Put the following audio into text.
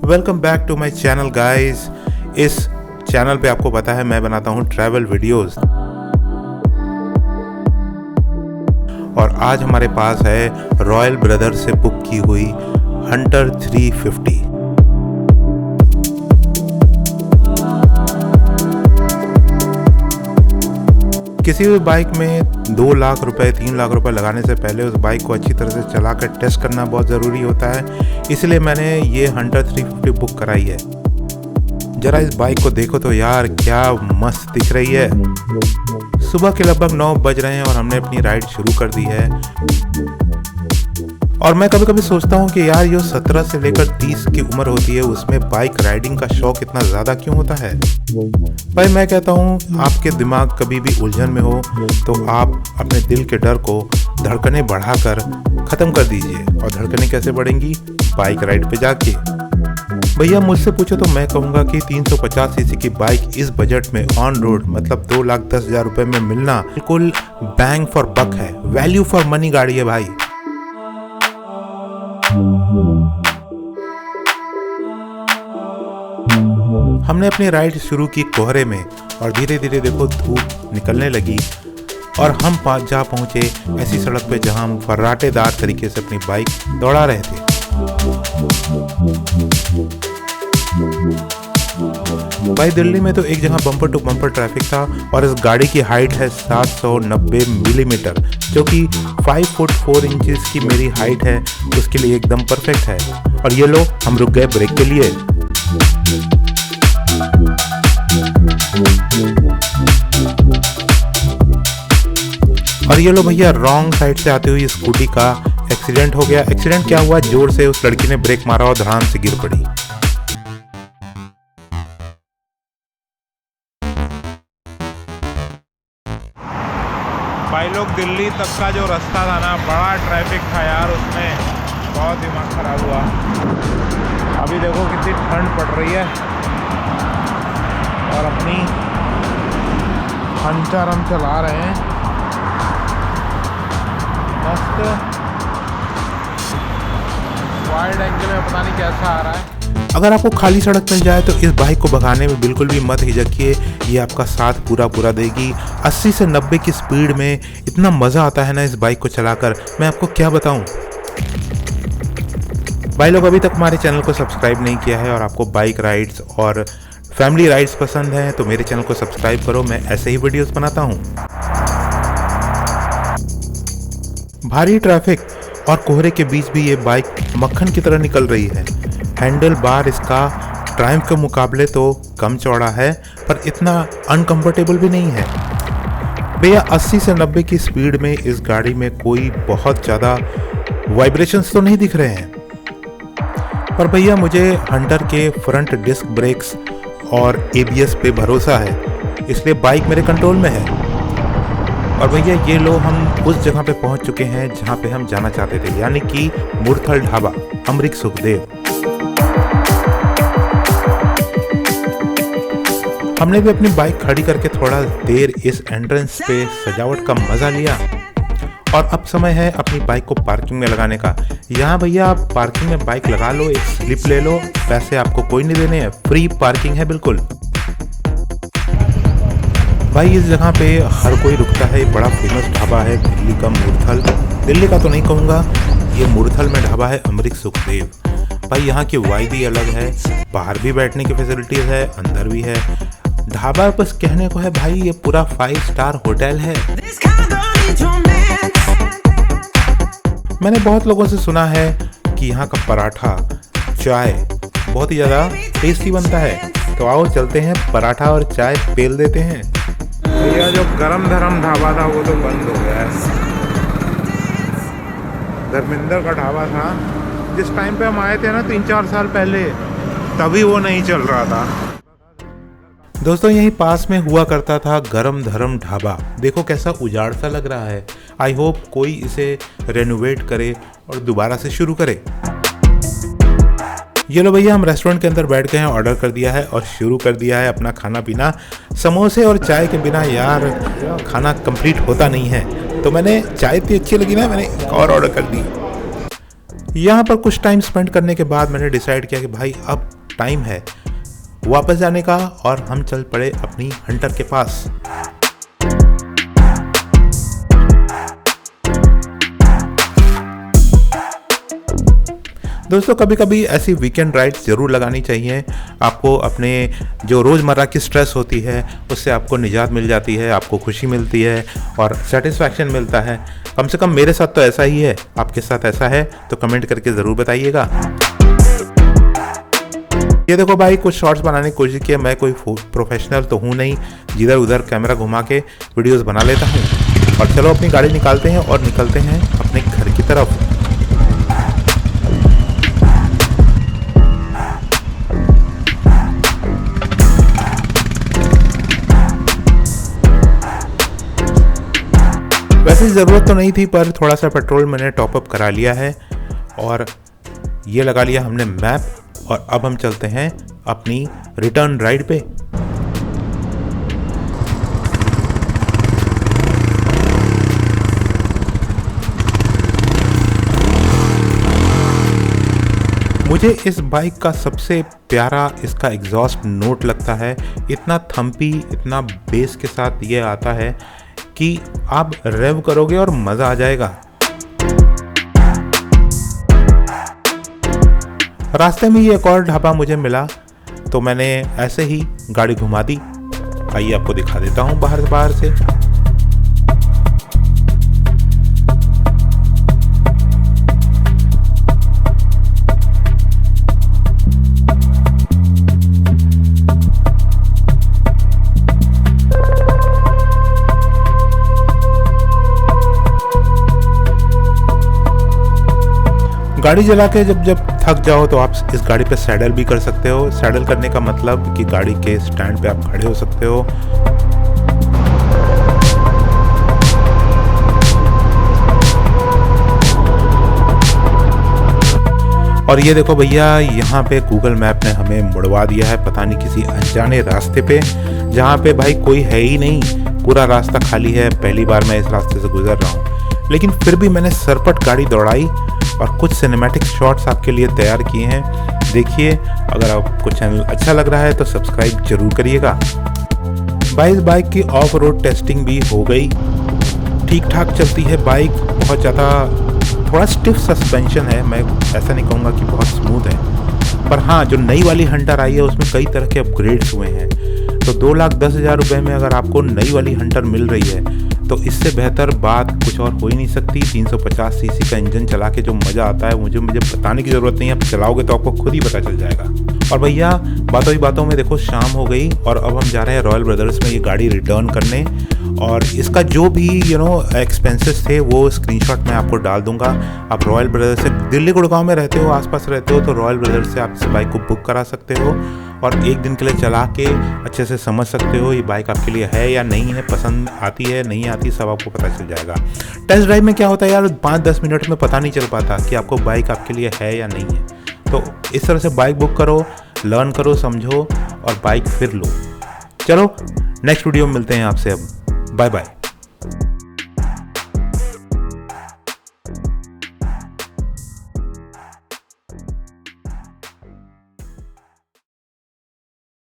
Welcome back to my channel guys. इस channel पे आपको पता है मैं बनाता हूँ ट्रैवल वीडियोस, और आज हमारे पास है रॉयल ब्रदर्स से बुक की हुई हंटर 350। किसी भी बाइक में 2 लाख रुपए 3 लाख रुपए लगाने से पहले उस बाइक को अच्छी तरह से चलाकर टेस्ट करना बहुत ज़रूरी होता है। इसलिए मैंने ये हंटर 350 बुक कराई है। ज़रा इस बाइक को देखो तो यार, क्या मस्त दिख रही है। सुबह के लगभग 9 बज रहे हैं और हमने अपनी राइड शुरू कर दी है। और मैं कभी कभी सोचता हूँ कि यार, जो 17 से लेकर 30 की उम्र होती है उसमें बाइक राइडिंग का शौक इतना ज़्यादा क्यों होता है। भाई मैं कहता हूँ, आपके दिमाग कभी भी उलझन में हो तो आप अपने दिल के डर को धड़कनें बढ़ाकर ख़त्म कर दीजिए। और धड़कनें कैसे बढ़ेंगी? बाइक राइड पे जाके। भैया मुझसे पूछो तो मैं कहूँगा कि 350 सीसी की बाइक इस बजट में ऑन रोड मतलब 2,10,000 रुपये में मिलना बिल्कुल बैंग फॉर बक है, वैल्यू फॉर मनी गाड़ी है भाई। हमने अपनी राइड शुरू की कोहरे में और धीरे धीरे देखो धूप निकलने लगी और हम जा पहुंचे ऐसी सड़क पे जहां हम फर्राटेदार तरीके से अपनी बाइक दौड़ा रहे थे। भाई दिल्ली में तो एक जगह बम्पर टू बम्पर ट्रैफिक था और इस गाड़ी की हाइट है 790 मिलीमीटर, जो कि 5 फुट 4 इंचेस की मेरी हाइट है, उसके लिए एकदम परफेक्ट है। और ये लो, हम रुक गए ब्रेक के लिए। और ये लो भैया, रॉन्ग साइड से आती हुई स्कूटी का एक्सीडेंट हो गया। एक्सीडेंट क्या हुआ, जोर से उस लड़की ने ब्रेक मारा और धड़ाम से गिर पड़ी। भाई लोग, दिल्ली तक का जो रास्ता था ना, बड़ा ट्रैफिक था यार, उसमें बहुत दिमाग खराब हुआ। अभी देखो कितनी ठंड पड़ रही है और अपनी हंटर हम चला रहे हैं मस्त। वाइड एंगल में पता नहीं कैसा आ रहा है। अगर आपको खाली सड़क मिल जाए तो इस बाइक को भगाने में बिल्कुल भी मत हिचकिए, ये आपका साथ पूरा देगी। 80 से 90 की स्पीड में इतना मज़ा आता है ना इस बाइक को चलाकर, मैं आपको क्या बताऊं। भाई लोग, अभी तक हमारे चैनल को सब्सक्राइब नहीं किया है और आपको बाइक राइड्स और फैमिली राइड्स पसंद हैं तो मेरे चैनल को सब्सक्राइब करो, मैं ऐसे ही वीडियोस बनाता हूँ। भारी ट्रैफिक और कोहरे के बीच भी ये बाइक मक्खन की तरह निकल रही है। हैंडल बार इसका ट्रायम्फ के मुकाबले तो कम चौड़ा है, पर इतना अनकंफर्टेबल भी नहीं है। भैया 80 से 90 की स्पीड में इस गाड़ी में कोई बहुत ज़्यादा वाइब्रेशंस तो नहीं दिख रहे हैं, पर भैया मुझे हंटर के फ्रंट डिस्क ब्रेक्स और ABS पे भरोसा है, इसलिए बाइक मेरे कंट्रोल में है। और भैया ये लो, हम उस जगह पे पहुंच चुके हैं जहां पे हम जाना चाहते थे, यानी कि मुरथल ढाबा, अमृत सुखदेव। हमने भी अपनी बाइक खड़ी करके थोड़ा देर इस एंट्रेंस पे सजावट का मजा लिया और अब समय है अपनी बाइक को पार्किंग में लगाने का। यहाँ भैया आप पार्किंग में बाइक लगा लो, एक स्लिप ले लो, पैसे आपको कोई नहीं देने हैं, फ्री पार्किंग है बिल्कुल। भाई इस जगह पे हर कोई रुकता है, बड़ा फेमस ढाबा है दिल्ली का मुरथल। दिल्ली का तो नहीं कहूँगा, ये मुरथल में ढाबा है अमृत सुखदेव। भाई यहाँ की वाइब ही अलग है, बाहर भी बैठने की फैसिलिटीज़ है, अंदर भी है। ढाबा बस कहने को है भाई, ये पूरा 5 स्टार होटल है। मैंने बहुत लोगों से सुना है कि यहाँ का पराठा चाय बहुत ही ज़्यादा टेस्टी बनता है, तो आओ चलते हैं, पराठा और चाय पेल देते हैं। भैया जो गरम धरम ढाबा था वो तो बंद हो गया है। धर्मेंद्र का ढाबा था, जिस टाइम पे हम आए थे ना 3-4 साल पहले, तभी वो नहीं चल रहा था। दोस्तों यहीं पास में हुआ करता था गरम धरम ढाबा, देखो कैसा उजाड़ सा लग रहा है। आई होप कोई इसे रेनोवेट करे और दोबारा से शुरू करे। ये लो भैया, हम रेस्टोरेंट के अंदर बैठ गए हैं, ऑर्डर कर दिया है और शुरू कर दिया है अपना खाना पीना। समोसे और चाय के बिना यार खाना कंप्लीट होता नहीं है, तो मैंने चाय इतनी अच्छी लगी ना, मैंने एक और ऑर्डर कर दी। यहाँ पर कुछ टाइम स्पेंड करने के बाद मैंने डिसाइड किया कि भाई अब टाइम है वापस जाने का, और हम चल पड़े अपनी हंटर के पास। दोस्तों कभी कभी ऐसी वीकेंड राइड ज़रूर लगानी चाहिए। आपको अपने जो रोज़मर्रा की स्ट्रेस होती है उससे आपको निजात मिल जाती है, आपको खुशी मिलती है और सेटिस्फैक्शन मिलता है। कम से कम मेरे साथ तो ऐसा ही है। आपके साथ ऐसा है तो कमेंट करके ज़रूर बताइएगा। ये देखो भाई, कुछ शॉर्ट्स बनाने की कोशिश की है। मैं कोई प्रोफेशनल तो हूँ नहीं, जिधर उधर कैमरा घुमा के वीडियोस बना लेता हूँ। और चलो अपनी गाड़ी निकालते हैं और निकलते हैं अपने घर की तरफ। वैसे ज़रूरत तो नहीं थी, पर थोड़ा सा पेट्रोल मैंने टॉपअप करा लिया है और ये लगा लिया हमने मैप, और अब हम चलते हैं अपनी रिटर्न राइड पे। मुझे इस बाइक का सबसे प्यारा इसका एग्जॉस्ट नोट लगता है। इतना थम्पी, इतना बेस के साथ ये आता है कि आप रेव करोगे और मज़ा आ जाएगा। रास्ते में ये एक और ढाबा मुझे मिला तो मैंने ऐसे ही गाड़ी घुमा दी। आइए आपको दिखा देता हूँ बाहर से। गाड़ी चला के जब थक जाओ तो आप इस गाड़ी पे सैडल भी कर सकते हो। सैडल करने का मतलब कि गाड़ी के स्टैंड पे आप खड़े हो सकते हो। और ये देखो भैया, यहाँ पे गूगल मैप ने हमें मुड़वा दिया है पता नहीं किसी अनजाने रास्ते पे, जहाँ पे भाई कोई है ही नहीं। पूरा रास्ता खाली है। पहली बार मैं इस रास्ते से गुजर रहा हूँ, लेकिन फिर भी मैंने सरपट गाड़ी दौड़ाई और कुछ सिनेमैटिक शॉट्स आपके लिए तैयार किए हैं। देखिए, अगर आपको चैनल अच्छा लग रहा है तो सब्सक्राइब जरूर करिएगा। भाई इस बाइक की ऑफ रोड टेस्टिंग भी हो गई। ठीक ठाक चलती है बाइक, बहुत ज़्यादा थोड़ा स्टिफ सस्पेंशन है। मैं ऐसा नहीं कहूँगा कि बहुत स्मूथ है, पर हाँ जो नई वाली हंटर आई है उसमें कई तरह के अपग्रेड्स हुए हैं। तो 2,10,000 रुपये में अगर आपको नई वाली हंटर मिल रही है तो इससे बेहतर बात कुछ और हो ही नहीं सकती। 350 सीसी का इंजन चला के जो मज़ा आता है मुझे बताने की ज़रूरत नहीं है। आप चलाओगे तो आपको खुद ही पता चल जाएगा। और भैया बातों ही बातों में देखो शाम हो गई और अब हम जा रहे हैं रॉयल ब्रदर्स में ये गाड़ी रिटर्न करने। और इसका जो भी एक्सपेंसेस थे वो स्क्रीनशॉट मैं आपको डाल दूंगा। आप रॉयल ब्रदर्स से दिल्ली गुड़गांव में रहते हो, आसपास रहते हो तो रॉयल ब्रदर्स से आप इस बाइक को बुक करा सकते हो और एक दिन के लिए चला के अच्छे से समझ सकते हो ये बाइक आपके लिए है या नहीं है, पसंद आती है नहीं आती, सब आपको पता चल जाएगा। टेस्ट ड्राइव में क्या होता है यार, 5-10 मिनट में पता नहीं चल पाता कि आपको बाइक आपके लिए है या नहीं है। तो इस तरह से बाइक बुक करो, लर्न करो, समझो और बाइक फिर लो। चलो नेक्स्ट वीडियो में मिलते हैं आपसे। अब बाय बाय।